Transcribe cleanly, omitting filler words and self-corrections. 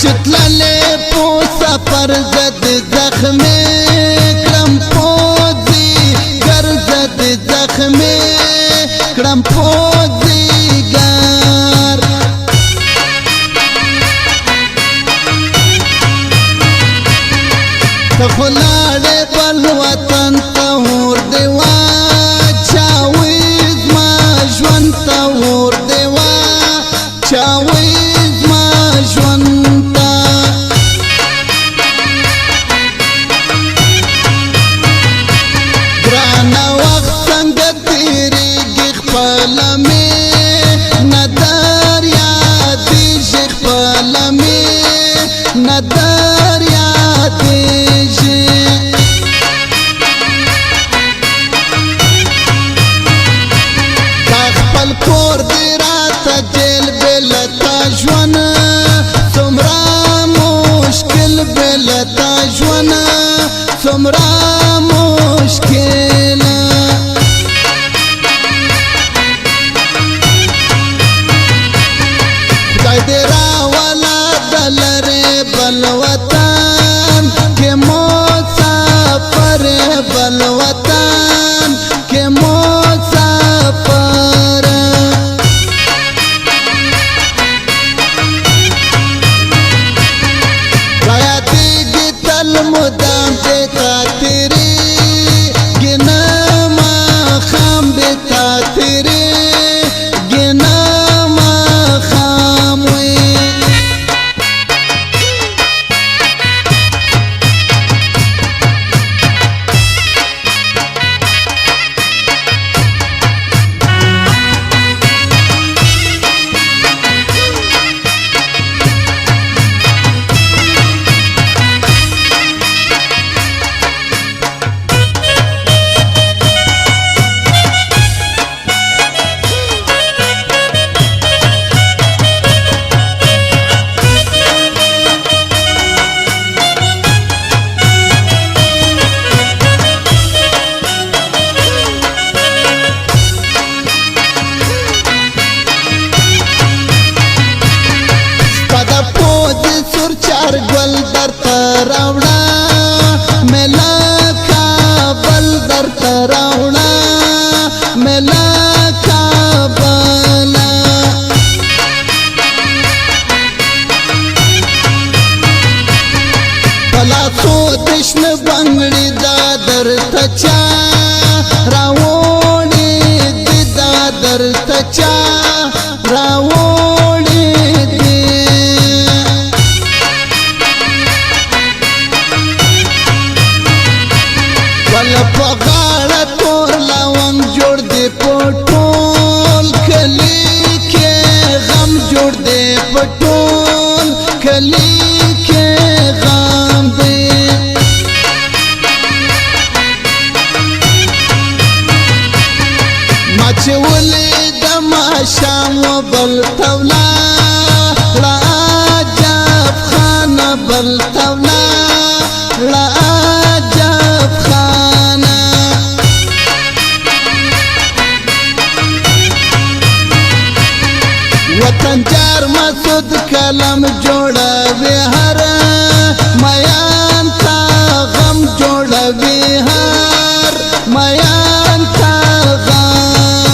چتللې په سفر زد زخمې کړم پوزي ګرځد زخمې کړم پوزي ګر ته خو لاړې بل وطن ته اور دې واچاوې زما ژوند ته اور دې واچاوې زما ژوند ته ګرانه وخت څنګه تېرېږي خپله مې نه در یادېږي خپله مې نه در یادېږي دا خپل کور دې راته جیل بېلته ژوند څومره مشکل بېلته ژوند څومره مشکل خدای دې راوله د لرې بل وطن کې مسافر بل وطن کې مسافر رایاتېږي تل مدام دې تا تېرېږي نه ماښام دې تا تېرېږي نه ماښام وي چار گل در تراوڑا ملا کابل در تراوڑا ملا کابل پلا سو دشن بنگڑی دا در تچا راوڑی دی دا در تچا راوڑی دی په غاړه تور لونګ جوړ دی په ټول کلي کې غم جوړ دی په ټول کلي کې غم دی ما چې ولیدم شام و بل ته ولاړه عجب خانه بل ته ولاړه عجب خانه وطن جار مسعود کلم جوړوي هر میان تا غم جوړوي هر میان تا غم